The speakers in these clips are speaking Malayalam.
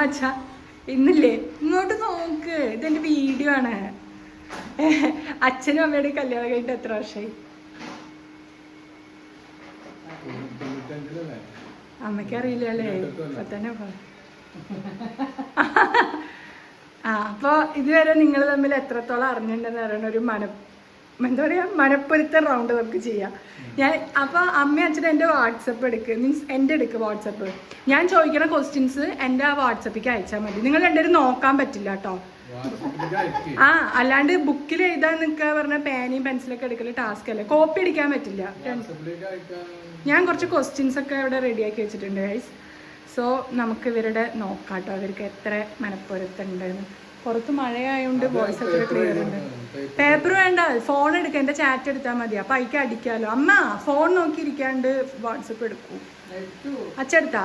അച്ഛാ ഇന്നില്ലേ ഇങ്ങോട്ട് നോക്ക്, ഇതെന്റെ വീഡിയോ ആണ്. അച്ഛനും അമ്മയുടെ കല്യാണം കഴിഞ്ഞിട്ട് എത്ര വർഷമായി? അമ്മയ്ക്ക് അറിയില്ലല്ലേ? ഇപ്പൊ തന്നെ അപ്പൊ ഇതുവരെ നിങ്ങൾ തമ്മിൽ എത്രത്തോളം അറിഞ്ഞിട്ടുണ്ടെന്ന് പറയുന്ന ഒരു എന്താ പറയാ മനപ്പൊരുത്തം റൗണ്ട് നമുക്ക് ചെയ്യാം. അപ്പൊ അമ്മ അച്ഛനും എൻ്റെ വാട്സപ്പ് എടുക്ക്, മീൻസ് എൻ്റെ എടുക്ക് വാട്സപ്പ്. ഞാൻ ചോദിക്കുന്ന ക്വസ്റ്റ്യൻസ് എൻ്റെ ആ വാട്സപ്പിലേക്ക് അയച്ചാൽ മതി. നിങ്ങൾ രണ്ടുപേരും നോക്കാൻ പറ്റില്ല കേട്ടോ. അല്ലാണ്ട് ബുക്കിൽ എഴുതാൻ നിൽക്കുക പറഞ്ഞ പേനയും പെൻസിലൊക്കെ എടുക്കല് ടാസ്ക് അല്ലേ, കോപ്പി അടിക്കാൻ പറ്റില്ല. ഞാൻ കുറച്ച് ക്വസ്റ്റ്യൻസ് ഒക്കെ ഇവിടെ റെഡിയാക്കി വെച്ചിട്ടുണ്ട് ഗൈസ്. സോ നമുക്ക് ഇവരുടെ നോക്കാം കേട്ടോ, അവർക്ക് എത്ര മനപ്പൊരുത്തുണ്ടെന്ന്. പുറത്ത് മഴയായതുകൊണ്ട് വോയിസ് ഒക്കെ ക്ലിയർ ഉണ്ട്. പേപ്പർ വേണ്ട, ഫോൺ എടുക്കുക, എൻ്റെ ചാറ്റ് എടുത്താൽ മതി, അപ്പം അതിക്ക് അടിക്കാമല്ലോ. അമ്മ ഫോൺ നോക്കിയിരിക്കാണ്ട് വാട്സപ്പ് എടുക്കൂ. അച്ചെടുത്താ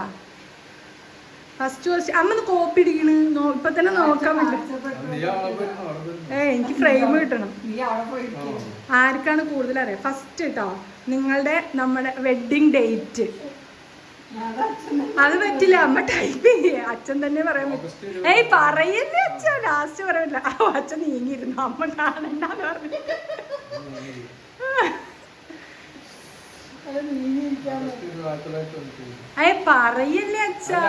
ഫസ്റ്റ് ക്വസ്റ്റ്യൻ അമ്മ കോപ്പി അടിക്കണ്, ഇപ്പൊ തന്നെ നോക്കാൻ പറ്റില്ല. എനിക്ക് ഫ്രെയിം കിട്ടണം. ആർക്കാണ് കൂടുതൽ അറിയാം? ഫസ്റ്റ് കേട്ടോ, നമ്മുടെ വെഡിങ് ഡേറ്റ്. അത് പറ്റില്ല, അമ്മ ടൈപ്പ് ചെയ്യേ, അച്ഛൻ തന്നെ പറയാൻ പറ്റും. പറയല്ലേ അച്ഛൻ, ലാസ്റ്റ് പറയില്ല. അച്ഛൻ നീങ്ങിയിരുന്നു, അമ്മ കാണണ്ടെന്ന് പറഞ്ഞു. പറയല്ലേ അച്ഛാ,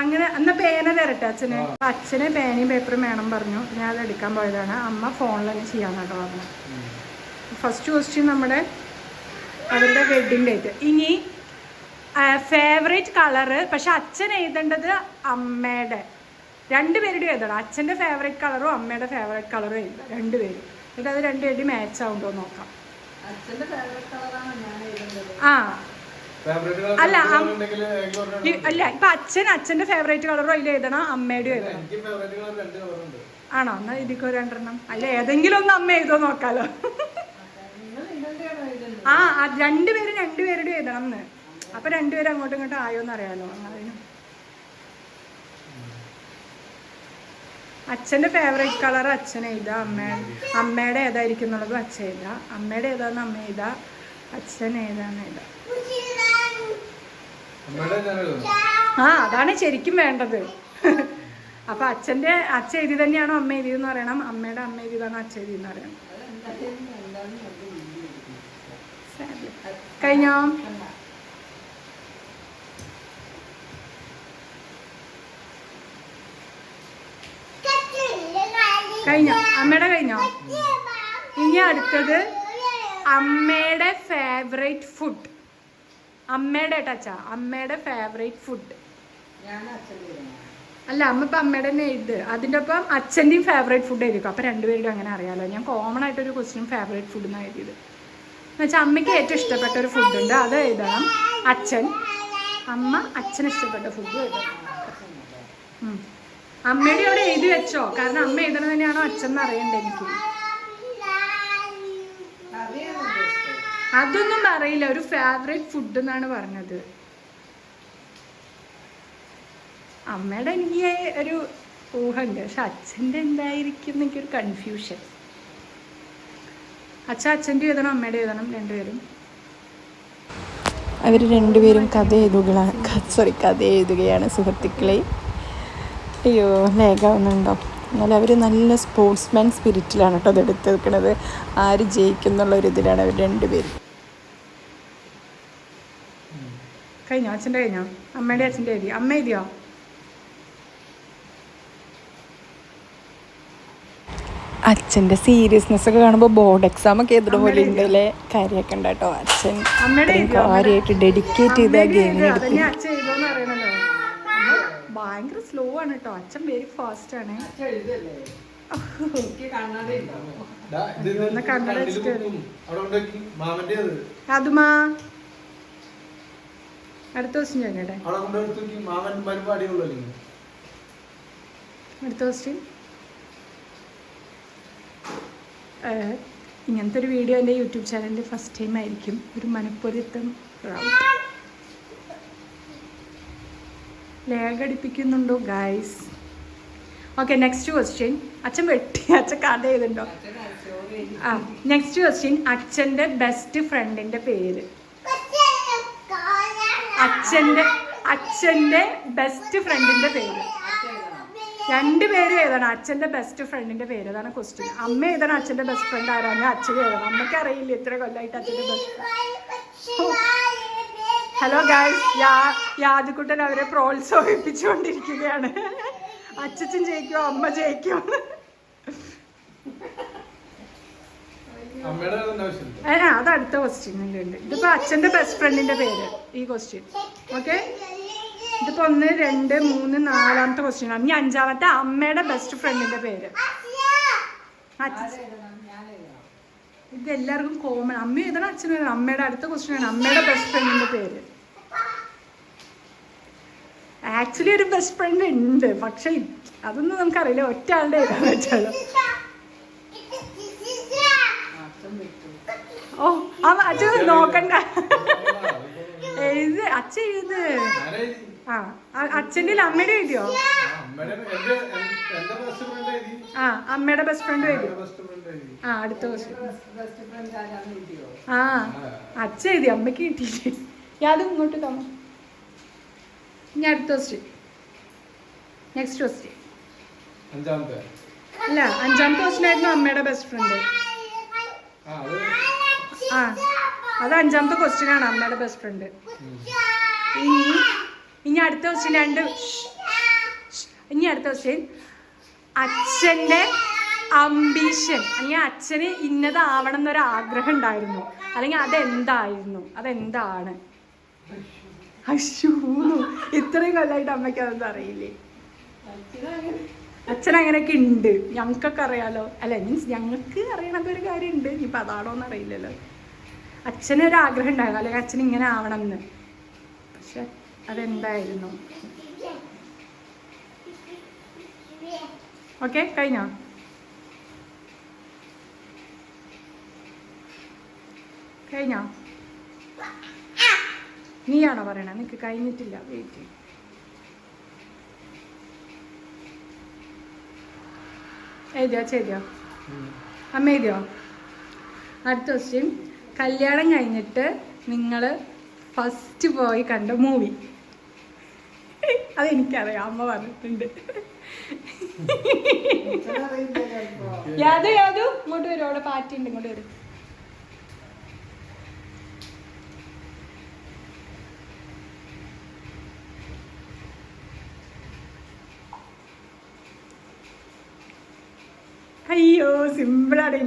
അങ്ങനെ. എന്നാ പേന തരട്ടെ അച്ഛന്. അച്ഛന് പേനയും പേപ്പറും വേണം പറഞ്ഞു, ഞാൻ അത് എടുക്കാൻ പോയതാണ്. അമ്മ ഫോണിൽ തന്നെ ചെയ്യാന്നാട്ടോ പറഞ്ഞു. ഫസ്റ്റ് ക്വസ്റ്റ്യൻ നമ്മുടെ അവരുടെ വെഡിങ് ഡേറ്റ്. ഇനി ഫേവറേറ്റ് കളറ്, പക്ഷെ അച്ഛൻ എഴുതേണ്ടത് അമ്മയുടെ. രണ്ടുപേരുടെ എഴുതണം. അച്ഛൻ്റെ ഫേവറേറ്റ് കളറും അമ്മയുടെ ഫേവറേറ്റ് കളറും എഴുതാം രണ്ടുപേരും. എന്നിട്ട് അത് രണ്ടുപേരും മാച്ച് ആവുണ്ടോ നോക്കാം. അല്ല ഇപ്പൊ അച്ഛന്റെ ഫേവറേറ്റ് കളറും അതിൽ എഴുതണം, അമ്മയുടെ എഴുതണം. ആണോ? എന്നാ ഇതിക്കോ രണ്ടെണ്ണം. അല്ല ഏതെങ്കിലും ഒന്ന് അമ്മ എഴുതോ നോക്കാലോ. രണ്ടുപേരുടെ എഴുതണം എന്ന്. അപ്പൊ രണ്ടുപേരും അങ്ങോട്ടും ഇങ്ങോട്ടും ആയോന്ന് അറിയാലോ. അതിന് അച്ഛന്റെ ഫേവറേറ്റ് കളർ അച്ഛൻ എഴുതാ, അമ്മയുടെ ഏതായിരിക്കും എന്നുള്ളത് അച്ഛൻ എഴുതാ, അമ്മയുടെ ഏതാന്ന് അമ്മ എഴുതാ, അച്ഛൻ ഏതാന്ന് എഴുതാ. അതാണ് ശരിക്കും വേണ്ടത്. അപ്പൊ അച്ഛൻ എഴുതി തന്നെയാണോ അമ്മ എഴുതിയെന്ന് പറയണം, അമ്മയുടെ അമ്മ എഴുതിയതാണോ അച്ഛൻ എഴുതിയെന്ന് പറയണം. കഴിഞ്ഞോ? കഴിഞ്ഞോ? അമ്മയുടെ കഴിഞ്ഞോ? ഇനി അടുത്തത് അമ്മയുടെ ഫേവറേറ്റ് ഫുഡ്. അമ്മയുടെ ടച്ചാ, അമ്മയുടെ ഫേവറേറ്റ് ഫുഡ്. അല്ല അമ്മ ഇപ്പം അമ്മയുടെ തന്നെ എഴുത്, അതിൻ്റെ ഒപ്പം അച്ഛൻ്റെയും ഫേവറേറ്റ് ഫുഡ് എഴുതിക്കും. അപ്പം രണ്ടുപേരും അങ്ങനെ അറിയാലോ. ഞാൻ കോമൺ ആയിട്ടൊരു ക്വസ്റ്റ്യൻ ഫേവറേറ്റ് ഫുഡ് എന്നാണ് എഴുതിയത്. എന്നുവെച്ചാൽ അമ്മയ്ക്ക് ഏറ്റവും ഇഷ്ടപ്പെട്ട ഒരു ഫുഡുണ്ട്, അത് എഴുതണം. അമ്മ അച്ഛന് ഇഷ്ടപ്പെട്ട ഫുഡ് എഴുതണം. അമ്മയുടെ അവിടെ എഴുതി വെച്ചോ, കാരണം അമ്മ എഴുതണത് തന്നെയാണോ അച്ഛൻ അറിയണ്ടേ എനിക്ക്. അതൊന്നും അറിയില്ല, ഒരു ഫേവറേറ്റ് ഫുഡ് എന്നാണ് പറഞ്ഞത്. അമ്മയുടെ എനിക്ക് ഒരു ഊഹമുണ്ട്, പക്ഷെ അച്ഛൻ്റെ എന്തായിരിക്കും എനിക്കൊരു കൺഫ്യൂഷൻ. അച്ഛൻ്റെ എഴുതണം, അമ്മയുടെ എഴുതണം, രണ്ടുപേരും. അവർ രണ്ടുപേരും കഥ എഴുതുകയാണ് സുഹൃത്തുക്കളെ. അയ്യോ ലേഖാവുന്നുണ്ടോ? എന്നാലും അവർ നല്ല സ്പോർട്സ്മാൻ സ്പിരിറ്റിലാണ് കേട്ടോ അത് എടുത്തിരിക്കുന്നത്. ആര് ജയിക്കും എന്നുള്ളൊരിതിലാണ് അവർ രണ്ടുപേരും. കഴിഞ്ഞോ? അച്ഛൻ്റെ കഴിഞ്ഞോ? അമ്മയുടെ അച്ഛൻ്റെ എഴുതി. അമ്മ എഴുതിയോ? അച്ഛൻ്റെ സീരിയസ്നെസ് ഒക്കെ കാണുമ്പോൾ ബോർഡ് എക്സാം ഒക്കെ എതിരെ പോലെ ഉണ്ടല്ലേ, കാര്യമൊക്കെ ഉണ്ട് കേട്ടോ. അച്ഛൻ കാര്യമായിട്ട് ഡെഡിക്കേറ്റ് ചെയ്ത ഗെയിമിന് ഭയങ്കര സ്ലോ ആണ് കേട്ടോ. അച്ഛൻ വെരി ഫാസ്റ്റ് ആണ്. അതുമാ അടുത്ത ക്വസ്റ്റ്യൻ ചോദിക്കട്ടെ. അടുത്ത ക്വസ്റ്റ്യൻ. ഇങ്ങനത്തെ ഒരു വീഡിയോ എൻ്റെ യൂട്യൂബ് ചാനലിൽ ഫസ്റ്റ് ടൈം ആയിരിക്കും. ഒരു മനപ്പൊരുത്തം ലേഖടിപ്പിക്കുന്നുണ്ടോ ഗൈസ്? Okay, next question. അച്ഛൻ കഥ എഴുതുന്നുണ്ടോ? Next question. അച്ഛൻ്റെ ബെസ്റ്റ് ഫ്രണ്ടിൻ്റെ പേര്. അച്ഛൻ്റെ ബെസ്റ്റ് ഫ്രണ്ടിന്റെ പേര്. രണ്ടുപേരും എഴുതണം അച്ഛൻ്റെ ബെസ്റ്റ് ഫ്രണ്ടിന്റെ പേര്. അതാണ് ക്വസ്റ്റ്യൻ. അമ്മ എഴുതണം അച്ഛൻ്റെ ബെസ്റ്റ് ഫ്രണ്ട് ആരാണ്, അച്ഛൻ എഴുതണം. അമ്മയ്ക്ക് അറിയില്ല ഇത്ര കൊല്ലമായിട്ട് അച്ഛൻ്റെ ബെസ്റ്റ് ഫ്രണ്ട്. ഹലോ ഗൈസ്, യാദുക്കുട്ടൻ അവരെ പ്രോത്സാഹിപ്പിച്ചുകൊണ്ടിരിക്കുകയാണ്. അച്ഛൻ ജയിക്കുമോ അമ്മ ജയിക്കുമോ? അത് അടുത്ത ക്വസ്റ്റ്യനിലുണ്ട്. ഇതിപ്പോ അച്ഛന്റെ ബെസ്റ്റ് ഫ്രണ്ടിന്റെ പേര് ഈ ക്വസ്റ്റ്യൻ. ഓക്കെ, ഇതിപ്പോ 1, 2, 3, 4ാമത്തെ ക്വസ്റ്റ്യൻ ആണ്. ഇനി 5ാമത്തെ അമ്മയുടെ ബെസ്റ്റ് ഫ്രണ്ടിന്റെ പേര്. ഇത് എല്ലാവർക്കും കോമൺ. അമ്മ എഴുതണം അച്ഛനും എഴുതണം. അമ്മയുടെ അടുത്ത ക്വസ്റ്റ്യൻ ആണ് അമ്മയുടെ ബെസ്റ്റ് ഫ്രണ്ടിന്റെ പേര്. ആക്ച്വലി ഒരു ബെസ്റ്റ് ഫ്രണ്ട് ഉണ്ട്, പക്ഷെ അതൊന്നും നമുക്കറിയില്ല. ഒറ്റ ആളുടെ എഴുതാൻ പറ്റുള്ളൂ. ഓ അച്ഛൻ നോക്കണ്ട, എഴുത് അച്ഛൻ എഴുത്. ആ അച്ഛൻ്റെ അമ്മയുടെ എഴുതിയോ? ആ അമ്മയുടെ ബെസ്റ്റ് ഫ്രണ്ട് എഴുതി. ആ അടുത്ത ക്വസ്റ്റ്യൻ. ആ അച്ഛൻ എഴുതി, അമ്മയ്ക്ക് കിട്ടിയില്ലേ? യാതും ഇങ്ങോട്ട് തന്നു. ഇനി അടുത്ത ക്വസ്റ്റ്യൻ. Next question. അല്ല 5ാമത്തെ ക്വസ്റ്റ്യൻ ആയിരുന്നു അമ്മയുടെ ബെസ്റ്റ് ഫ്രണ്ട്. ആ അത് 5ാമത്തെ ക്വസ്റ്റ്യൻ ആണ് അമ്മയുടെ ബെസ്റ്റ് ഫ്രണ്ട്. ഇനി അടുത്ത ക്വസ്റ്റ്യൻ ഇനി അടുത്ത ക്വസ്റ്റ്യൻ അച്ഛൻ്റെ അംബീഷൻ, അല്ലെങ്കിൽ അച്ഛന് ഇന്നതാവണം എന്നൊരു ആഗ്രഹം ഉണ്ടായിരുന്നു, അല്ലെങ്കിൽ അതെന്താണ്? അശ്ശൂ, ഇത്രയും കൊല്ലമായിട്ട് അമ്മയ്ക്ക് അതൊന്നും അറിയില്ലേ? അച്ഛൻ അങ്ങനെയൊക്കെ ഉണ്ട്, ഞങ്ങൾക്കൊക്കെ അറിയാലോ. അല്ല മീൻസ് ഞങ്ങൾക്ക് അറിയണതൊരു കാര്യമുണ്ട്, ഇനിയിപ്പോൾ അതാണോന്ന് അറിയില്ലല്ലോ. അച്ഛനൊരാഗ്രഹം ഉണ്ടായിരുന്നു, അല്ലെങ്കിൽ അച്ഛൻ ഇങ്ങനെ ആവണം എന്ന്. പക്ഷെ അതെന്തായിരുന്നു? ഓക്കെ, കഴിഞ്ഞോ? നീയാണോ പറയണേ? നിനക്ക് കഴിഞ്ഞിട്ടില്ല, വെയിറ്റ്. എഴുതിയോ? അമ്മ എഴുതിയോ? അടുത്ത ക്വസ്റ്റ്യൻ. കല്യാണം കഴിഞ്ഞിട്ട് നിങ്ങൾ ഫസ്റ്റ് പോയി കണ്ട മൂവി. അതെനിക്കറിയാം, അമ്മ പറഞ്ഞിട്ടുണ്ട്. യാതു ഇങ്ങോട്ട് വരും, അവിടെ പാറ്റിണ്ട്, ഇങ്ങോട്ട് വരും. അയ്യോ സിമ്പിളാണ്.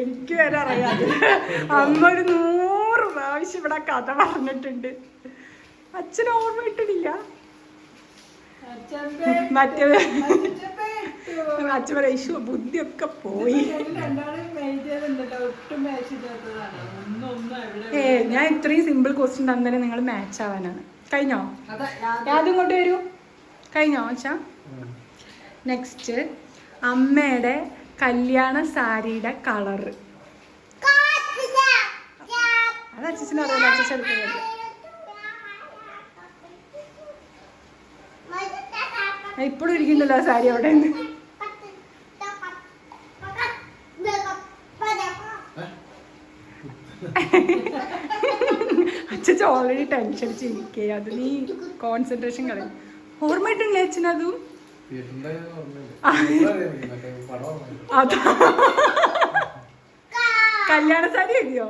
എനിക്ക് വരെ അറിയാതെ അമ്മ ഒരു 100 പ്രാവശ്യം ഇവിടെ കഥ പറഞ്ഞിട്ടുണ്ട്. അച്ഛൻ ഓർമ്മ ഇട്ടിട്ടില്ല. മറ്റേത് അച്ഛൻ പറയാ ഇഷ്യൂ ബുദ്ധിയൊക്കെ പോയി. ഞാൻ ഇത്രയും സിമ്പിൾ ക്വസ്റ്റ്യൻ തന്നെ നിങ്ങൾ മാച്ച് ആവാനാണ്. കഴിഞ്ഞോ? യാതും ഇങ്ങോട്ട് വരൂ. കഴിഞ്ഞോ അച്ഛാ? നെക്സ്റ്റ്, അമ്മയുടെ കല്യാണ സാരിയുടെ കളറ്. അത് അച്ഛനറിയാലോ, അച്ഛൻ എടുക്കുന്നത്. ഇപ്പോഴും ഇരിക്കുന്നുണ്ടല്ലോ ആ സാരി അവിടെ നിന്ന്. അച്ഛൻ ഓൾറെഡി ടെൻഷൻ അടിച്ചിരിക്കേ, അത് നീ കോൺസെൻട്രേഷൻ കളയും. ഓർമ്മയിട്ടില്ലേ അച്ഛനതും? അതാ കല്യാണ സാരി എഴുതിയോ?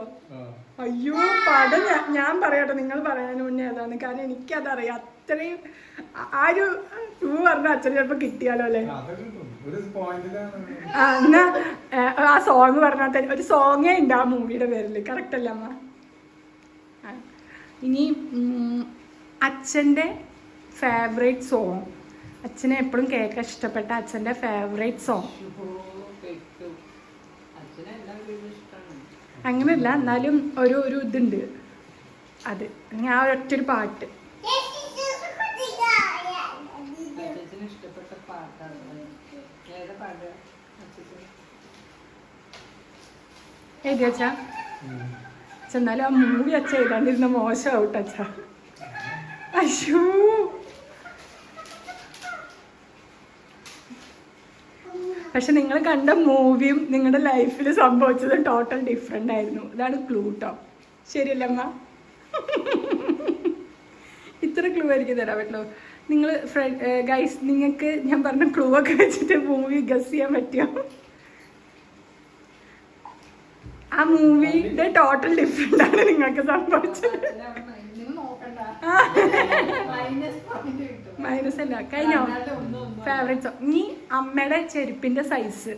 അയ്യോ പടം ഞാൻ പറയട്ടെ, നിങ്ങൾ പറയാൻ മുന്നേ അതാണ്. കാരണം എനിക്കതറിയാം. അത്രയും ആ ഒരു പറഞ്ഞ അച്ഛൻ ചിലപ്പോ കിട്ടിയാലോ അല്ലേ? എന്നാ ആ സോങ് പറഞ്ഞാൽ തന്നെ ഒരു സോങ്ങേ ഉണ്ട് ആ മൂവിയുടെ പേരിൽ. കറക്റ്റ് അല്ലേ അമ്മ? ഇനി അച്ഛൻ്റെ ഫേവറേറ്റ് സോങ്, അച്ഛനെ എപ്പോഴും കേൾക്കാൻ ഇഷ്ടപ്പെട്ട അച്ഛൻ്റെ ഫേവറേറ്റ് സോങ്. അങ്ങനെയല്ല, എന്നാലും ഒരു ഇതുണ്ട്, അത് ആ ഒറ്റൊരു പാട്ട്. എഴുതി അച്ഛാ? എന്നാലും ആ മൂവി അച്ഛ എഴുതാണ്ടിരുന്ന മോശമാവട്ടെ അച്ഛാ. അയ്യോ പക്ഷെ നിങ്ങൾ കണ്ട മൂവിയും നിങ്ങളുടെ ലൈഫിൽ സംഭവിച്ചത് ടോട്ടൽ ഡിഫറെൻ്റ് ആയിരുന്നു. ഇതാണ് ക്ലൂ ട്ടോ. ശരിയല്ല അമ്മ? ഇത്ര ക്ലൂ എനിക്ക് തരാൻ പറ്റുള്ളൂ. നിങ്ങൾ ഗൈസ് നിങ്ങൾക്ക് ഞാൻ പറഞ്ഞ ക്ലൂ ഒക്കെ വെച്ചിട്ട് മൂവി ഗസ് ചെയ്യാൻ പറ്റുമോ? ആ മൂവിയുടെ ടോട്ടൽ ഡിഫറെന്റ് ആണ് നിങ്ങൾക്ക് സംഭവിച്ചത്. മൈനസ് അല്ല, കഴിഞ്ഞോ? ഫേവറേറ്റ് ഇനി അമ്മയുടെ ചെരുപ്പിന്റെ സൈസ്.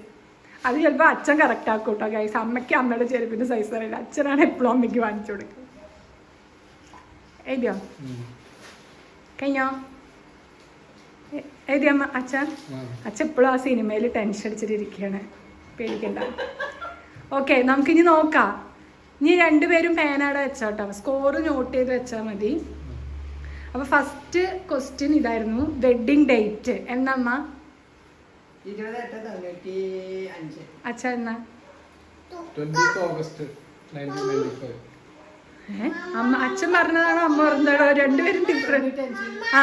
അത് ചിലപ്പോൾ അച്ഛൻ കറക്റ്റ് ആക്കും കേട്ടോ ഗൈസ്. അമ്മയ്ക്ക് അമ്മയുടെ ചെരുപ്പിന്റെ സൈസ് അറിയില്ല. അച്ഛനാണ് എപ്പോഴും അമ്മയ്ക്ക് വാങ്ങിച്ചു കൊടുക്കുന്നത്. എഴുതിയോ? കഴിഞ്ഞോ? എഴുതി അമ്മ. അച്ഛൻ എപ്പോഴും ആ സിനിമയിൽ ടെൻഷൻ അടിച്ചിട്ടിരിക്കുകയാണ്. പേടിക്കണ്ട. ഓക്കെ, നമുക്കിനി നോക്കാം. ഇനി രണ്ടുപേരും പേനാടെ വെച്ചോട്ടോ, സ്കോർ നോട്ട് ചെയ്ത് വെച്ചാൽ മതി. അപ്പൊ ഫസ്റ്റ് ക്വസ്റ്റ്യൻ ഇതായിരുന്നു, വെഡിങ് ഡേറ്റ് എന്നമ്മ? 28/95. അച്ഛൻ എന്നാ? 20th August 1995. അമ്മ അച്ഛൻ പറഞ്ഞതാണോ അമ്മ പറഞ്ഞതാണോ? രണ്ടുപേരും ഡിഫറെന്റ്. ആ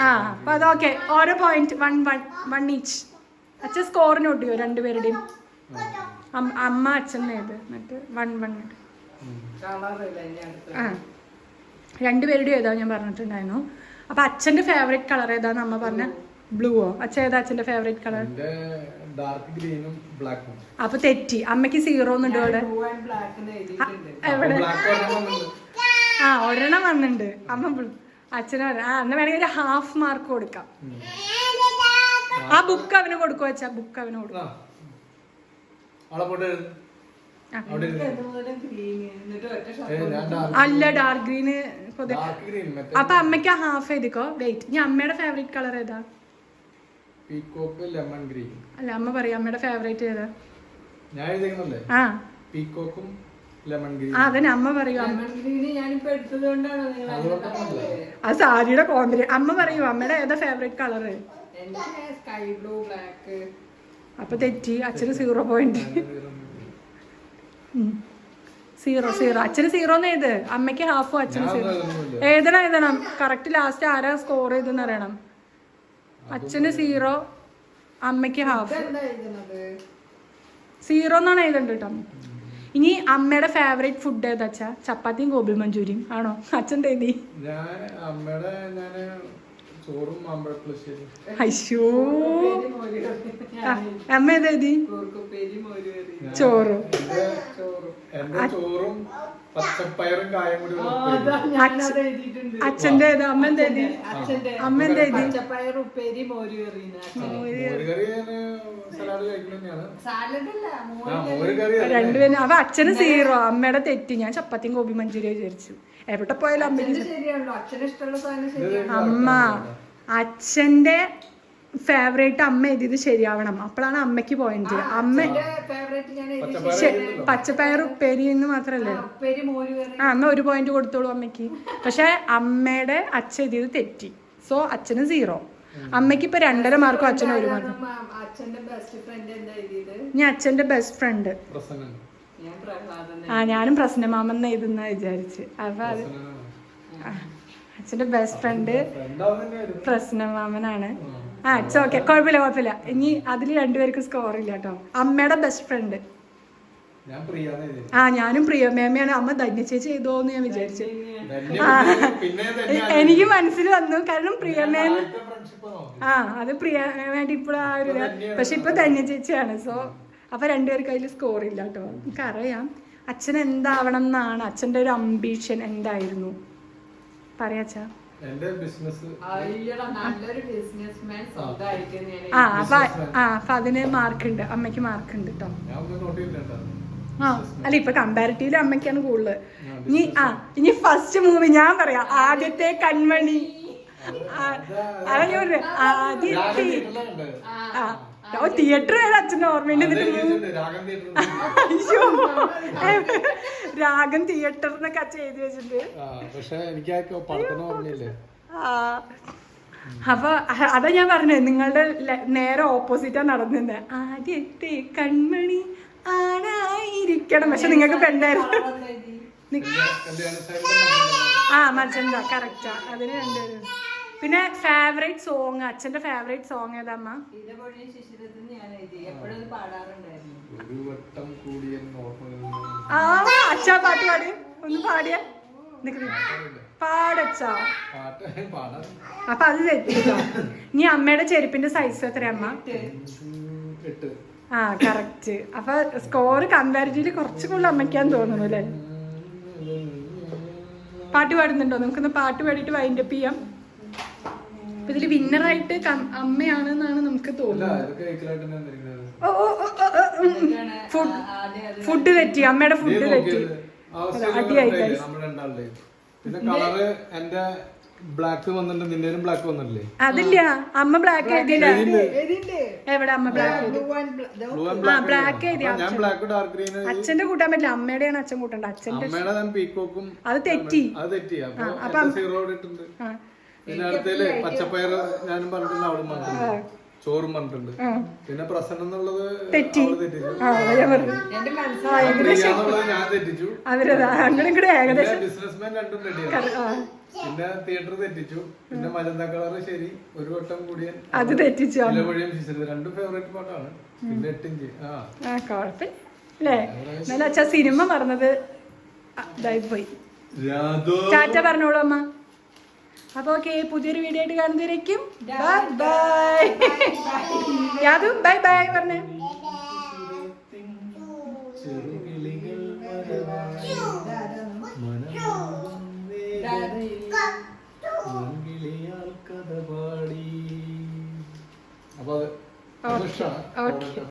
ആ അപ്പൊ അതൊക്കെ ഓരോ പോയിന്റ് 1 ഈച്ച്. അച്ഛൻ സ്കോർ നോട്ട് ചെയ്യോ രണ്ടുപേരുടെയും? അമ്മ അച്ഛൻ ഏത്? മറ്റേ 1 ആ രണ്ടുപേരുടെയും ഏതാ ഞാൻ പറഞ്ഞിട്ടുണ്ടായിരുന്നു. അപ്പൊ അച്ഛന്റെ ഫേവറേറ്റ് കളർ ഏതാന്ന് അമ്മ പറഞ്ഞ? ബ്ലൂവോ? അച്ഛൻ ഏതാ അച്ഛന്റെ ഫേവറേറ്റ് കളർ? അപ്പൊ തെറ്റി. അമ്മയ്ക്ക് 0 എന്നുണ്ട് ഇവിടെ. എവിടെ? ആ ഒരെണ്ണം വന്നിട്ടുണ്ട്. അമ്മ അച്ഛന് അന്ന് വേണമെങ്കിൽ ഒരു ഹാഫ് മാർക്ക് കൊടുക്കാം. ആ ബുക്ക് അവന് കൊടുക്കുക വെച്ചാ ബുക്ക് അവന് കൊടുക്കാം. അല്ല ഡാർക്ക് ഗ്രീന്. അപ്പൊ അമ്മയ്ക്ക് ആ ഹാഫ് എഴുതിക്കോ. വെയിറ്റ്, ഇനി അമ്മയുടെ ഫേവറേറ്റ് കളർ ഏതാ? Peacock lemon green. അല്ല അമ്മ പറയാം അമ്മയുടെ ഫേവറേറ്റ് ഏതാ? ഞാൻ എഴുതിക്കുന്നല്ലേ? ആ പീകോക്കും ലെമൺ ഗ്രീൻ. അതന്നെ അമ്മ പറയൂ. ആ സാരിയുടെ കോമ്പിനേഷൻ അമ്മ പറയൂ. അമ്മയുടെ ഏതാ favourite colour? Sky blue, black. അപ്പൊ തെറ്റി. അച്ഛന് 0 പോയിന്റ്. 0 അച്ഛന് 0 ഏത്? അമ്മയ്ക്ക് ഹാഫും അച്ഛന് 0. എഴുതണം കറക്റ്റ്. ലാസ്റ്റ് ആരാ സ്കോർ ചെയ്തെന്ന് അറിയണം. അച്ഛന് 0, അമ്മയ്ക്ക് ഹാഫ്. 0 എന്നാണ് എഴുതണ്ട കേട്ടോ. ഇനി അമ്മയുടെ ഫേവറേറ്റ് ഫുഡ് ഏതാ അച്ഛാ? ചപ്പാത്തിയും ഗോബി മഞ്ചൂരിയും ആണോ? അച്ഛൻ്റെ എഴുതി. അയ്യോ അമ്മ ഏതെഴുതി? ചോറും. അച്ഛന്റെ ഏതാ? അമ്മ എന്തെഴുതി? അമ്മ എന്തെഴുതി? രണ്ടുപേരും. അപ്പൊ അച്ഛന് 0, അമ്മയുടെ തെറ്റി. ഞാൻ ചപ്പാത്തിയും ഗോബി മഞ്ചൂരിയ വിചാരിച്ചു. എവിടെ പോയാലും അമ്മയ്ക്ക്. അമ്മ അച്ഛന്റെ ഫേവറേറ്റ് അമ്മ എഴുതിയത് ശരിയാവണം. അപ്പോഴാണ് അമ്മയ്ക്ക് പോയിന്റ്. അമ്മ പച്ചപ്പയർ ഉപ്പേരി എന്ന് മാത്രല്ലേ? ആ എന്നാ 1 പോയിന്റ് കൊടുത്തോളൂ അമ്മയ്ക്ക്. പക്ഷെ അമ്മയുടെ അച്ഛൻ എഴുതിയത് തെറ്റി. സോ അച്ഛന് 0. അമ്മയ്ക്ക് ഇപ്പൊ 2.5 മാർക്കും അച്ഛന് 1 മാർക്കും. ഞാൻ അച്ഛന്റെ ബെസ്റ്റ് ഫ്രണ്ട്. ആ ഞാനും പ്രശ്നമാമെന്ന് എഴുതുന്ന വിചാരിച്ച്. അപ്പൊ അത് അച്ഛന്റെ ബെസ്റ്റ് ഫ്രണ്ട് പ്രശ്നമാമനാണ്. ആ അച്ഛൻ ഓക്കെ, കുഴപ്പമില്ല. ഇനി അതിൽ രണ്ടുപേർക്ക് സ്കോർ ഇല്ല കേട്ടോ. അമ്മയുടെ ബെസ്റ്റ് ഫ്രണ്ട്. ആ ഞാനും പ്രിയ മേമയാണ്. അമ്മ ധന്യ ചേച്ചി ചെയ്തോന്ന് ഞാൻ വിചാരിച്ചു. എനിക്ക് മനസ്സിൽ വന്നു. കാരണം പ്രിയമേം അത് പ്രിയമേട്ട് ഇപ്പോഴും ആ ഒരു. പക്ഷെ ഇപ്പൊ ധന്യ ചേച്ചിയാണ്. സോ അപ്പൊ രണ്ടുപേർക്ക് അതിൽ സ്കോർ ഇല്ല കേട്ടോ. എനിക്കറിയാം അച്ഛൻ എന്താവണം എന്നാണ് അച്ഛൻ്റെ ഒരു അംബീഷൻ. എന്തായിരുന്നു പറയാച്ചാ? അപ്പൊ അതിന് മാർക്കുണ്ട്. അമ്മയ്ക്ക് മാർക്കുണ്ട് കേട്ടോ. ആ അല്ല ഇപ്പൊ കമ്പാരിറ്റീവ്ലി അമ്മയ്ക്കാണ് കൂടുതൽ. ഇനി ഫസ്റ്റ് മൂവി ഞാൻ പറയാം. ആദ്യത്തെ കൺമണി. തിയേറ്റർ അച്ഛൻ്റെ ഓർമ്മയുണ്ട്. അയ്യോ രാഗം തിയേറ്റർ എന്നൊക്കെ അച്ഛൻ എഴുതി വെച്ചിട്ടുണ്ട്. അപ്പൊ അതാ ഞാൻ പറഞ്ഞത്, നിങ്ങളുടെ നേരെ ഓപ്പോസിറ്റാ നടന്നത്. ആദ്യത്തെ കൺമണി ആണായിരിക്കണം. പക്ഷെ നിങ്ങൾക്ക് പെണ്ണായിരുന്നു. ആ മജന്ത കറക്റ്റാ. അതിന് രണ്ടുപേരും. പിന്നെ ഫേവറേറ്റ് സോങ്, അച്ഛന്റെ ഫേവറേറ്റ് സോങ് ഏതാ അമ്മ? ആ അച്ഛാ പാട്ട് പാടി. ഒന്ന് പാടിയ പാടച്ചാ പാട്ട് പാടാൻ അപ്പൊ അത് തെറ്റിട്ടോ. ഇനി അമ്മയുടെ ചെരുപ്പിന്റെ സൈസ് എത്ര അമ്മ? 8. ആ കറക്റ്റ്. അപ്പൊ സ്കോർ കമ്പാരിറ്റീവ്ലി കുറച്ച് കൂടുതൽ അമ്മയ്ക്കാന്ന് തോന്നുന്നു അല്ലേ? പാട്ട് പാടുന്നുണ്ടോ? നമുക്കൊന്ന് പാട്ട് പാടിയിട്ട് വൈൻഡപ്പ് ചെയ്യാം. അപ്പൊ ഇതില് വിന്നറായിട്ട് അമ്മയാണെന്നാണ് നമുക്ക് തോന്നുന്നത്. ഫുഡ് തെറ്റി, അമ്മയുടെ ഫുഡ് തെറ്റി. അടിയായി. പിന്നെ കളറ് എന്റെ ബ്ലാക്ക് വന്നിട്ടുണ്ട്, നിന്റെയും ബ്ലാക്ക് വന്നിട്ടില്ലേ? അതില്ല, അമ്മ ബ്ലാക്ക് എഴുതിയില്ല. എവിടെ അമ്മ ബ്ലാക്ക് എഴുതി? ബ്ലാക്ക് എഴുതി. ഞാൻ ബ്ലാക്ക് ഡാർക്ക് ഗ്രീൻ. അച്ഛന്റെ കൂട്ടാൻ പറ്റില്ല, അമ്മയുടെയാണ് അച്ഛൻ കൂട്ടണ്ട. അച്ഛന്റെ പീക്കോക്കും അത് തെറ്റി. അപ്പൊ 0 ഇട്ടിട്ടുണ്ട്. പിന്നെ അടുത്തേല് പച്ചപ്പയർ ഞാനും പറഞ്ഞിട്ടുണ്ട്, അവളും പറഞ്ഞിട്ടുണ്ട്, ചോറും പറഞ്ഞിട്ടുണ്ട്. പിന്നെ പ്രസന്നം എന്നുള്ളത് തെറ്റി. ഞാൻ തെറ്റിച്ചു. അവരതാ അങ്ങനെ കൂടെ ഏകദേശം ബിസിനസ്മാൻ രണ്ടും റെഡിയാണ്. പിന്നെ തിയേറ്റർ തെറ്റിച്ചു. പിന്നെ മജന്ത കളർ ശരി, ഒരു വട്ടം കൂടിയ അത് തെറ്റിച്ചു. രണ്ടും ഫേവറേറ്റ് പാട്ടാണ്. പിന്നെ 8 ഇഞ്ച്. കുഴപ്പമില്ല അല്ലേ? എന്നാലും അച്ഛാ സിനിമ പറഞ്ഞത് ഇതായി പോയി. ടാറ്റ പറഞ്ഞോളൂ അമ്മ. അപ്പൊ ഓക്കെ, പുതിയൊരു വീഡിയോ ആയിട്ട് കാണുന്നവരേക്കും ബൈ ബൈ. യാതും ബൈ ബൈ പറഞ്ഞേ. അപ്പൊ അത് ഓക്കെ.